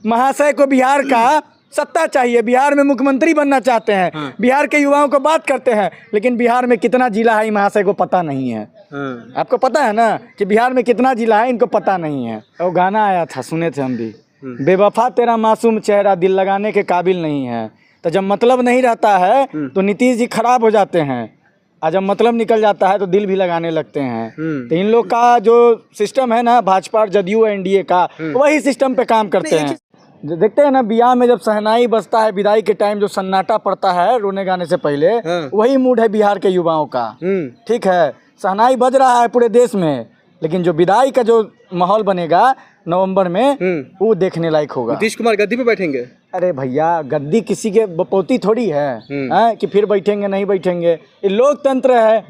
महाशय को बिहार का सत्ता चाहिए, बिहार में मुख्यमंत्री बनना चाहते हैं। बिहार के युवाओं को बात करते हैं, लेकिन बिहार में कितना जिला है महाशय को पता नहीं है। आपको पता है ना कि बिहार में कितना जिला है, इनको पता नहीं है। वो गाना आया था, सुने थे हम भी, बेवफा तेरा मासूम चेहरा दिल लगाने के काबिल नहीं है। तो जब मतलब नहीं रहता है तो नीतीश जी खराब हो जाते हैं, और जब मतलब निकल जाता है तो दिल भी लगाने लगते हैं। तो इन लोग का जो सिस्टम है ना, भाजपा जदयू एनडीए का, वही सिस्टम पे काम करते हैं। देखते हैं ना, बियाह में जब शहनाई बजता है, विदाई के टाइम जो सन्नाटा पड़ता है रोने गाने से पहले, वही मूड है बिहार के युवाओं का। ठीक है, शहनाई बज रहा है पूरे देश में, लेकिन जो विदाई का जो माहौल बनेगा नवंबर में, वो देखने लायक होगा। नीतीश कुमार गद्दी पे बैठेंगे? अरे भैया, गद्दी किसी के बपौती थोड़ी है कि फिर बैठेंगे नहीं बैठेंगे। ये लोकतंत्र है,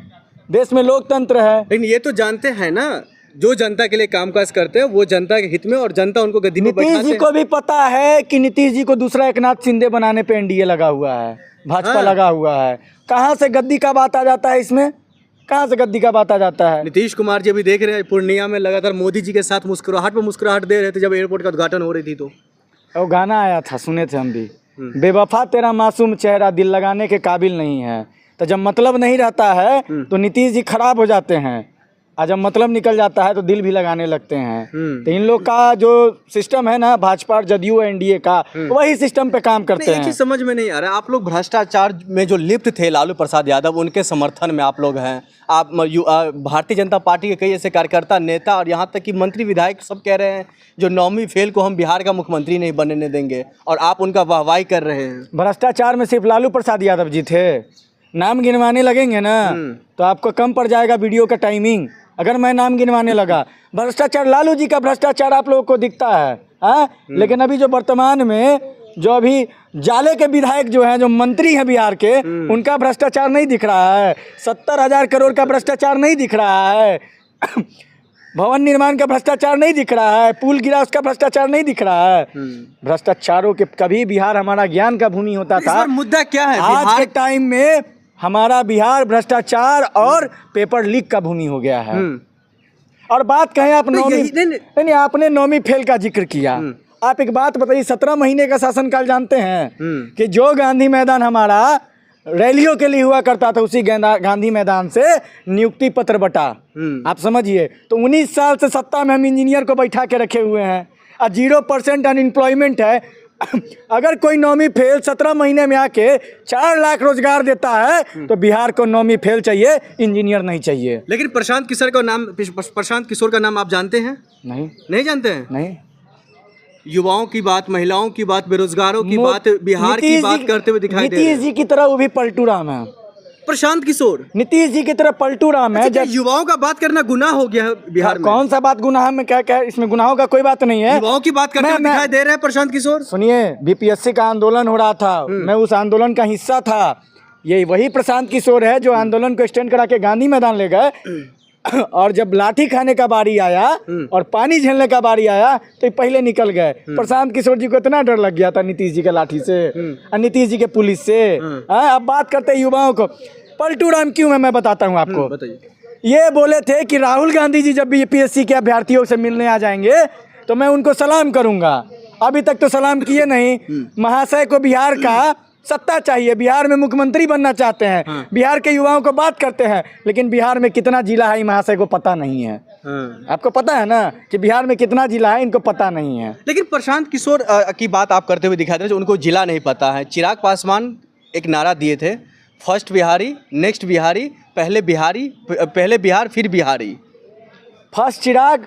देश में लोकतंत्र है। लेकिन ये तो जानते हैं ना, जो जनता के लिए कामकाज करते हैं वो जनता के हित में, और जनता उनको गद्दी पे बैठाते हैं। नीतीश जी को भी पता है कि नीतीश जी को दूसरा एकनाथ शिंदे बनाने पे एनडीए लगा हुआ है, भाजपा लगा हुआ है। कहाँ से गद्दी का बात आ जाता है इसमें? कहाँ से गद्दी का बात आ जाता है? नीतीश कुमार जी अभी देख रहे हैं पूर्णिया में लगातार मोदी जी के साथ मुस्कुराहट पे मुस्कुराहट दे रहे थे जब एयरपोर्ट का उद्घाटन हो रही थी। तो वो गाना आया था, सुने थे हम भी, बेवफा तेरा मासूम चेहरा दिल लगाने के काबिल नहीं है। तो जब मतलब नहीं रहता है तो नीतीश जी खराब हो जाते हैं, और जब मतलब निकल जाता है तो दिल भी लगाने लगते हैं। तो इन लोग का जो सिस्टम है ना, भाजपा जदयू एनडीए का, वही सिस्टम पे काम करते हैं। एक चीज समझ में नहीं आ रहा है, आप लोग भ्रष्टाचार में जो लिप्त थे, लालू प्रसाद यादव, उनके समर्थन में आप लोग हैं। आप भारतीय जनता पार्टी के कई ऐसे कार्यकर्ता, नेता और यहाँ तक कि मंत्री विधायक सब कह रहे हैं जो 9वीं फेल को हम बिहार का मुख्यमंत्री नहीं बनने देंगे, और आप उनका वाहवाही कर रहे हैं। भ्रष्टाचार में सिर्फ लालू प्रसाद यादव जी थे? नाम गिनवाने लगेंगे ना तो आपको कम पड़ जाएगा वीडियो का टाइमिंग, अगर मैं नाम गिनवाने लगा। भ्रष्टाचार, लालू जी का भ्रष्टाचार आप लोगों को दिखता है, लेकिन अभी जो वर्तमान में जो अभी जाले के विधायक जो हैं, जो मंत्री हैं बिहार के, उनका भ्रष्टाचार नहीं दिख रहा है। 70,000 करोड़ का भ्रष्टाचार नहीं दिख रहा है। भवन निर्माण का भ्रष्टाचार नहीं दिख रहा है, पुल गिरा उसका भ्रष्टाचार नहीं दिख रहा है। भ्रष्टाचारों के कभी बिहार हमारा ज्ञान का भूमि होता था। मुद्दा क्या है? आज के टाइम में हमारा बिहार भ्रष्टाचार और पेपर लीक का भूमि हो गया है। और बात कहें आप नहीं, आपने 9वीं फेल का जिक्र किया। आप एक बात बताइए, 17 महीने का शासनकाल जानते हैं कि जो गांधी मैदान हमारा रैलियों के लिए हुआ करता था, उसी गांधी मैदान से नियुक्ति पत्र बटा। आप समझिए, तो 19 साल से सत्ता में हम इंजीनियर को बैठा के रखे हुए हैं, और 0% अनएम्प्लॉयमेंट है। अगर कोई 9वीं फेल 17 महीने में आके 4 लाख रोजगार देता है तो बिहार को 9वीं फेल चाहिए, इंजीनियर नहीं चाहिए। लेकिन प्रशांत किशोर का नाम आप जानते हैं? नहीं जानते हैं? नहीं। युवाओं की बात, महिलाओं की बात, बेरोजगारों की बात, बिहार की बात करते हुए दिखाई दे रहे हैं। नीतीश जी की तरह वो भी पलटू राम है। प्रशांत किशोर नीतीश जी की तरह पलटू राम है। जब युवाओं का बात करना गुनाह हो गया है बिहार में? कौन सा बात गुनाह में? क्या इसमें गुनाहों का कोई बात नहीं है। युवाओं की बात करते हुए दिखाई दे रहे हैं प्रशांत किशोर। सुनिए, बीपीएससी का आंदोलन हो रहा था, मैं उस आंदोलन का हिस्सा था। ये वही प्रशांत किशोर है जो आंदोलन को एक्सटेंड करा के गांधी मैदान ले गए, और जब लाठी खाने का बारी आया और पानी झेलने का बारी आया तो पहले निकल गए। प्रशांत किशोर जी को इतना डर लग गया था नीतीश जी के लाठी से और नीतीश जी के पुलिस से। अब बात करते हैं युवाओं को। पलटू राम क्यों है, मैं बताता हूँ आपको। बताइए। ये बोले थे कि राहुल गांधी जी जब भी यूपीएससी के अभ्यर्थियों से मिलने आ जाएंगे तो मैं उनको सलाम करूंगा। अभी तक तो सलाम किए नहीं। महाशय को बिहार का सत्ता चाहिए, बिहार में मुख्यमंत्री बनना चाहते हैं। बिहार के युवाओं को बात करते हैं, लेकिन बिहार में कितना जिला है महाशय को पता नहीं है। आपको पता है ना कि बिहार में कितना जिला है, इनको पता नहीं है। लेकिन प्रशांत किशोर की बात आप करते हुए दिखाई दे रहे, उनको जिला नहीं पता है। चिराग पासवान एक नारा दिए थे, फर्स्ट बिहारी, नेक्स्ट बिहारी, पहले बिहार फिर बिहारी। फर्स्ट चिराग,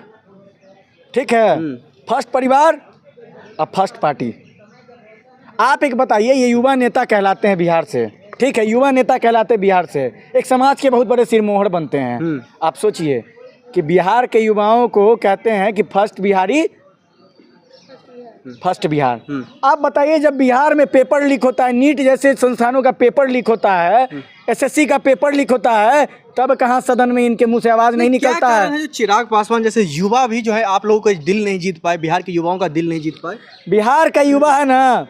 ठीक है, फर्स्ट परिवार और फर्स्ट पार्टी। आप एक बताइए, ये युवा नेता कहलाते हैं बिहार से, ठीक है, युवा नेता कहलाते हैं बिहार से, एक समाज के बहुत बड़े सिरमोहर बनते हैं। आप सोचिए कि बिहार के युवाओं को कहते हैं कि फर्स्ट बिहारी, फर्स्ट बिहार। आप बताइए, जब बिहार में पेपर लीक होता है, नीट जैसे संस्थानों का पेपर लीक होता है, एसएससी का पेपर लीक होता है, तब कहाँ सदन में इनके मुंह से आवाज नहीं निकलता है? जो चिराग पासवान जैसे युवा भी जो है आप लोगों का दिल नहीं जीत पाए, बिहार के युवाओं का दिल नहीं जीत पाए। बिहार का युवा है ना,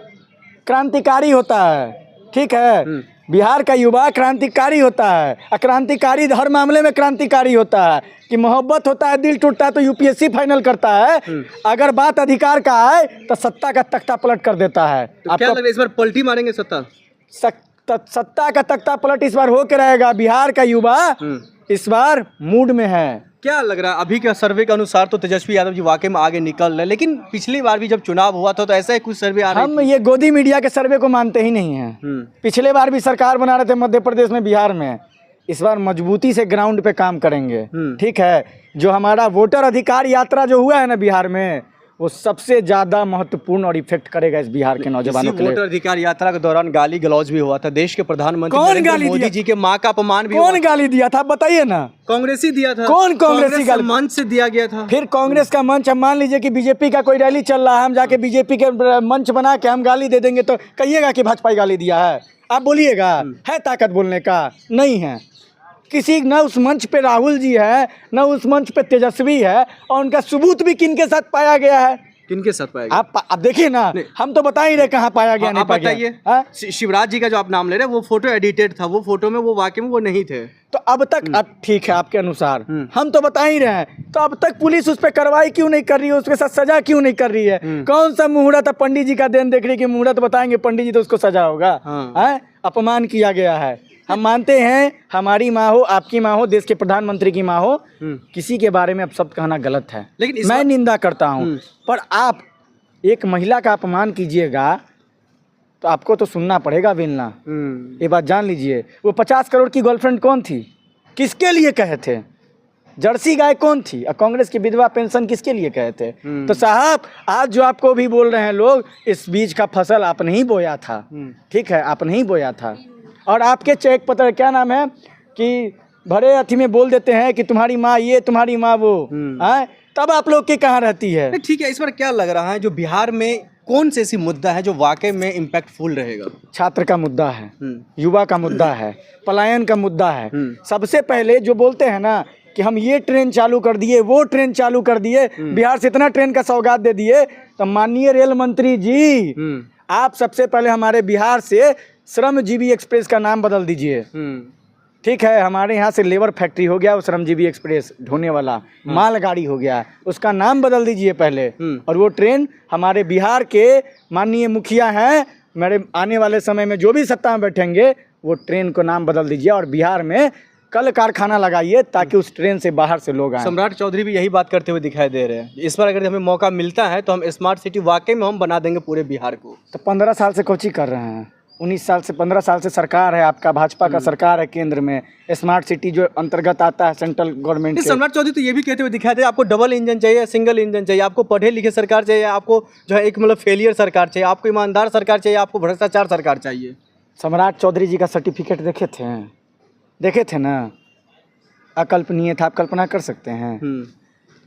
क्रांतिकारी होता है, ठीक है। बिहार का युवा क्रांतिकारी होता है, क्रांतिकारी हर मामले में क्रांतिकारी होता है। कि मोहब्बत होता है, दिल टूटता है तो यूपीएससी फाइनल करता है। अगर बात अधिकार का है तो सत्ता का तख्ता पलट कर देता है। तो क्या लग रहा है इस बार पलटी मारेंगे सत्ता? सत्ता का तख्ता पलट इस बार होकर रहेगा। बिहार का युवा इस बार मूड में है। क्या लग रहा है अभी के सर्वे के अनुसार तो तेजस्वी यादव जी वाकई में आगे निकल रहे हैं, लेकिन पिछली बार भी जब चुनाव हुआ था तो ऐसा ही कुछ सर्वे आ रहा हम ये गोदी मीडिया के सर्वे को मानते ही नहीं हैं। पिछले बार भी सरकार बना रहे थे मध्य प्रदेश में, बिहार में। इस बार मजबूती से ग्राउंड पे काम करेंगे। ठीक है, जो हमारा वोटर अधिकार यात्रा जो हुआ है ना बिहार में, वो सबसे ज्यादा महत्वपूर्ण और इफेक्ट करेगा इस बिहार के नौजवानों के लिए। वोटर अधिकार यात्रा के दौरान गाली गलौज भी हुआ था। देश के प्रधानमंत्री कौन नरेंद्र गाली मोदी दिया? जी के मां का अपमान भी कौन गाली दिया था बताइए ना। कांग्रेसी दिया था। कौन कांग्रेसी गाली? मंच से दिया गया था। फिर कांग्रेस का मंच, हम मान लीजिए कि बीजेपी का कोई रैली चल रहा है, हम जाके बीजेपी के मंच बना के हम गाली दे देंगे तो कहिएगा कि भाजपा ही गाली दिया है? आप बोलिएगा? है ताकत बोलने का? नहीं है। किसी न उस मंच पे राहुल जी है, न उस मंच पे तेजस्वी है, और उनका सबूत भी किनके साथ पाया गया है? किनके साथ पाएगा? आप देखिए ना, हम तो बता ही रहे कहाँ पाया गया, नहीं आप बताइए। शिवराज जी का जो आप नाम ले रहे हैं वो फोटो एडिटेड था, वो फोटो में वो वाकई में वो नहीं थे। तो अब तक अब ठीक है आपके अनुसार, हम तो बता ही रहे हैं, तो अब तक पुलिस उस पर कार्रवाई क्यों नहीं कर रही है? उसके साथ सजा क्यों नहीं कर रही है? कौन सा मुहूर्त है? पंडित जी का दिन देख रही कि मुहूर्त बताएंगे पंडित जी तो उसको सजा होगा। अपमान किया गया है। हम मानते हैं हमारी माँ हो, आपकी माँ हो, देश के प्रधानमंत्री की माँ हो, किसी के बारे में अब शब्द कहना गलत है, लेकिन मैं निंदा करता हूँ। पर आप एक महिला का अपमान कीजिएगा तो आपको तो सुनना पड़ेगा बेलना। ये बात जान लीजिए। वो 50 करोड़ की गर्लफ्रेंड कौन थी? किसके लिए कहे थे? जर्सी गाय कौन थी? और कांग्रेस की विधवा पेंशन किसके लिए कहे थे? तो साहब आज जो आपको भी बोल रहे हैं लोग, इस बीज का फसल आपने ही बोया था। ठीक है, आपने ही बोया था। और आपके चेक पत्र क्या नाम है कि भरे अथी में बोल देते हैं कि तुम्हारी माँ ये, तुम्हारी माँ वो, तब आप लोग की कहाँ रहती है? ठीक है, इस बार क्या लग रहा है जो बिहार में कौन से ऐसी मुद्दा है जो वाकई में इम्पैक्टफुल रहेगा? छात्र का मुद्दा है, युवा का मुद्दा है, पलायन का मुद्दा है। सबसे पहले जो बोलते हैं ना कि हम ये ट्रेन चालू कर दिए, वो ट्रेन चालू कर दिए, बिहार से इतना ट्रेन का सौगात दे दिए, तो माननीय रेल मंत्री जी आप सबसे पहले हमारे बिहार से श्रमजीवी एक्सप्रेस का नाम बदल दीजिए। ठीक है, हमारे यहाँ से लेबर फैक्ट्री हो गया, वो श्रमजीवी एक्सप्रेस ढोने वाला मालगाड़ी हो गया, उसका नाम बदल दीजिए पहले। और वो ट्रेन हमारे बिहार के माननीय मुखिया हैं, मेरे आने वाले समय में जो भी सत्ता में बैठेंगे, वो ट्रेन को नाम बदल दीजिए और बिहार में कल कारखाना लगाइए ताकि उस ट्रेन से बाहर से लोग आए। सम्राट चौधरी भी यही बात करते हुए दिखाई दे रहे हैं। इस बार अगर हमें मौका मिलता है तो हम स्मार्ट सिटी वाकई में हम बना देंगे पूरे बिहार को। तो 15 साल से कोची कर रहे हैं? 19 साल से 15 साल से सरकार है आपका, भाजपा का सरकार है केंद्र में। स्मार्ट सिटी जो अंतर्गत आता है सेंट्रल गवर्नमेंट के। सम्राट चौधरी तो ये भी कहते हुए दिखाई दे आपको डबल इंजन चाहिए, सिंगल इंजन चाहिए, आपको पढ़े लिखे सरकार चाहिए, आपको जो है एक मतलब फेलियर सरकार चाहिए, आपको ईमानदार सरकार चाहिए, आपको भ्रष्टाचार सरकार चाहिए। सम्राट चौधरी जी का सर्टिफिकेट देखे थे ना? अकल्पनीय था, आप कल्पना कर सकते हैं?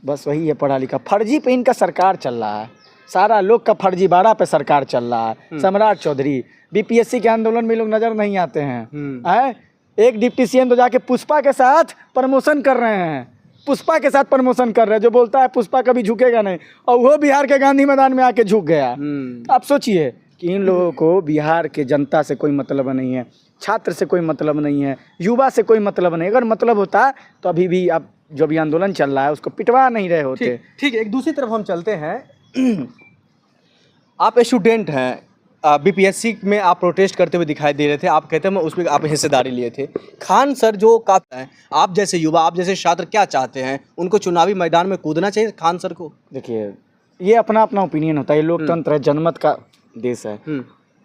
बस वही है पढ़ा लिखा। फर्जी पे इनका सरकार चल रहा है, सारा लोग का फर्जीवाड़ा पे सरकार चल रहा है। सम्राट चौधरी बीपीएससी के आंदोलन में लोग नजर नहीं आते हैं। एक डिप्टी सीएम तो जाके पुष्पा के साथ प्रमोशन कर रहे हैं, पुष्पा के साथ प्रमोशन कर रहे हैं, जो बोलता है पुष्पा कभी झुकेगा नहीं, और वो बिहार के गांधी मैदान में आके झुक गया। आप सोचिए कि इन लोगों को बिहार के जनता से कोई मतलब नहीं है, छात्र से कोई मतलब नहीं है, युवा से कोई मतलब नहीं। अगर मतलब होता तो अभी भी अब जो भी आंदोलन चल रहा है उसको पिटवा नहीं रहे होते। ठीक है, एक दूसरी तरफ हम चलते हैं। आप स्टूडेंट हैं, बीपीएससी में आप प्रोटेस्ट करते हुए दिखाई दे रहे थे, आप कहते हैं मैं उसमें आप हिस्सेदारी लिए थे। खान सर जो काफी हैं, आप जैसे युवा, आप जैसे छात्र क्या चाहते हैं? उनको चुनावी मैदान में कूदना चाहिए खान सर को? देखिए, ये अपना अपना ओपिनियन होता है, ये लोकतंत्र है, जनमत का देश है,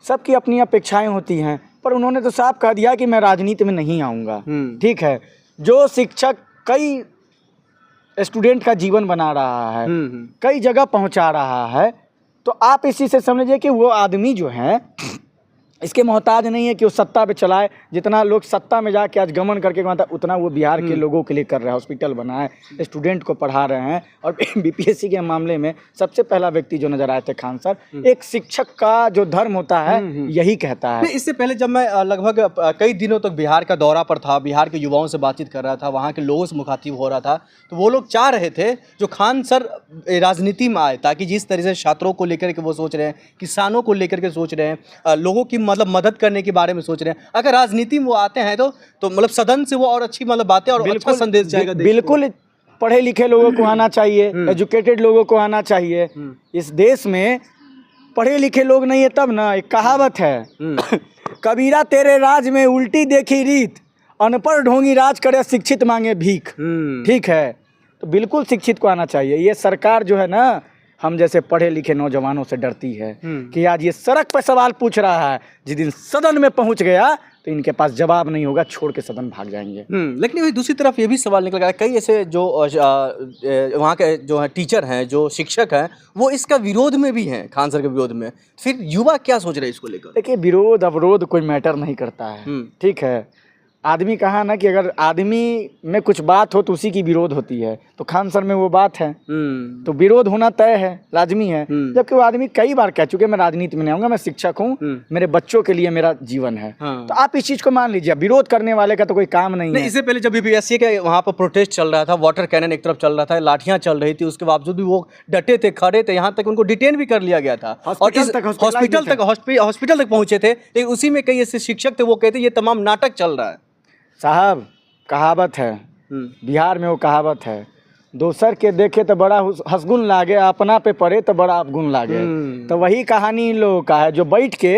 सबकी अपनी अपेक्षाएं होती हैं। पर उन्होंने तो साफ कह दिया कि मैं राजनीति में नहीं आऊँगा। ठीक है, जो शिक्षक कई स्टूडेंट का जीवन बना रहा है, कई जगह पहुंचा रहा है, तो आप इसी से समझिए कि वो आदमी जो है इसके मोहताज नहीं है कि वो सत्ता पे चलाए। जितना लोग सत्ता में जाके आज गमन करके कमाता, उतना वो बिहार के लोगों के लिए कर रहा है, हॉस्पिटल बनाए, स्टूडेंट को पढ़ा रहे हैं। और बीपीएससी के मामले में सबसे पहला व्यक्ति जो नजर आए थे खान सर, एक शिक्षक का जो धर्म होता है यही कहता है। इससे पहले जब मैं लगभग कई दिनों तक बिहार का दौरा पर था, बिहार के युवाओं से बातचीत कर रहा था, वहाँ के लोगों से मुखातिब हो रहा था, तो वो लोग चाह रहे थे जो खान सर राजनीति में आए, ताकि जिस तरह से छात्रों को लेकर के वो सोच रहे हैं, किसानों को लेकर के सोच रहे हैं, लोगों की मतलब मदद करने के बारे में सोच रहे हैं। अगर राजनीति में वो आते हैं तो मतलब सदन से वो और अच्छी मतलब बातें और अच्छा संदेश जाएगा देश को। बिल्कुल पढ़े लिखे लोगों को आना चाहिए, एजुकेटेड लोगों को आना चाहिए। इस देश में पढ़े लिखे लोग नहीं है तब ना, एक कहावत है कबीरा तेरे राज में उल्टी देखी रीत, अनपढ़ ढोंगी राज करे शिक्षित मांगे भीख। ठीक है, तो बिल्कुल शिक्षित को आना चाहिए। ये सरकार जो है ना, हम जैसे पढ़े लिखे नौजवानों से डरती है कि आज ये सड़क पर सवाल पूछ रहा है, जिस दिन सदन में पहुंच गया तो इनके पास जवाब नहीं होगा, छोड़ के सदन भाग जाएंगे। लेकिन वही दूसरी तरफ ये भी सवाल निकल गया, कई ऐसे जो वहाँ के जो है टीचर हैं, जो शिक्षक हैं, वो इसका विरोध में भी हैं, खान सर के विरोध में। फिर युवा क्या सोच रहे हैं इसको लेकर? देखिए, विरोध अवरोध कोई मैटर नहीं करता है। ठीक है, आदमी कहा ना कि अगर आदमी में कुछ बात हो तो उसी की विरोध होती है, तो खान सर में वो बात है, तो विरोध होना तय है, लाजमी है। जबकि वो आदमी कई बार कह चुके मैं राजनीति में नहीं आऊंगा, मैं शिक्षक हूँ, मेरे बच्चों के लिए मेरा जीवन है। तो आप इस चीज को मान लीजिए, विरोध करने वाले का तो कोई काम नहीं है। इससे पहले जब बीपीएससी के वहाँ पर प्रोटेस्ट चल रहा था, वाटर कैनन एक तरफ चल रहा था, लाठियां चल रही थी, उसके बावजूद भी वो डटे थे, खड़े थे, यहाँ तक उनको डिटेन भी कर लिया गया था और हॉस्पिटल तक पहुंचे थे। लेकिन उसी में कई ऐसे शिक्षक थे, वो कहते ये तमाम नाटक चल रहा है। साहब, कहावत है, बिहार में वो कहावत है, दोसर के देखे तो बड़ा हसगुन लागे, अपना पे पड़े तो बड़ा अपगुन लागे। तो वही कहानी इन लोगों का है, जो बैठ के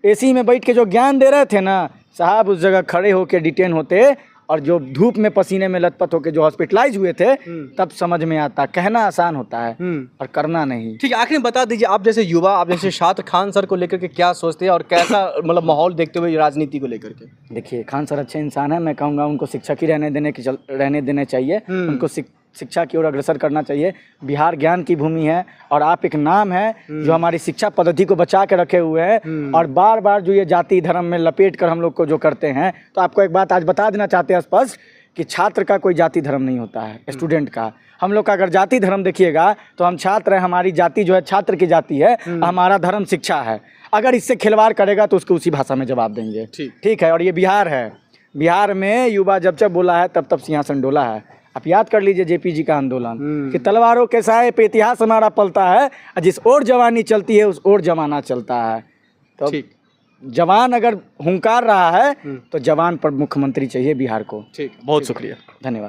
एसी में बैठ के जो ज्ञान दे रहे थे ना साहब, उस जगह खड़े होके डिटेन होते, और जो धूप में पसीने में लथपथ होके जो हॉस्पिटलाइज हुए थे, तब समझ में आता। कहना आसान होता है और करना नहीं। ठीक है, आखिर में बता दीजिए, आप जैसे युवा, आप जैसे छात्र खान सर को लेकर के क्या सोचते हैं और कैसा मतलब माहौल देखते हुए राजनीति को लेकर के? देखिए, खान सर अच्छे इंसान है, मैं कहूँगा उनको शिक्षक ही रहने देने चाहिए, उनको शिक्षा की ओर अग्रसर करना चाहिए। बिहार ज्ञान की भूमि है और आप एक नाम है जो हमारी शिक्षा पद्धति को बचा के रखे हुए हैं। और बार बार जो ये जाति धर्म में लपेट कर हम लोग को जो करते हैं, तो आपको एक बात आज बता देना चाहते हैं स्पष्ट कि छात्र का कोई जाति धर्म नहीं होता है, स्टूडेंट का। हम लोग का अगर जाति धर्म देखिएगा तो हम छात्र हैं, हमारी जाति जो है छात्र की जाति है, हमारा धर्म शिक्षा है। अगर इससे खिलवाड़ करेगा तो उसको उसी भाषा में जवाब देंगे। ठीक है, और ये बिहार है, बिहार में युवा जब जब बोला है तब तब सिंहासन डोला है। आप याद कर लीजिए जेपी जी का आंदोलन कि तलवारों के साए पे इतिहास हमारा पलता है, जिस ओर जवानी चलती है उस ओर जमाना चलता है। तो जवान अगर हुंकार रहा है तो जवान पर मुख्यमंत्री चाहिए बिहार को। ठीक, बहुत शुक्रिया, धन्यवाद।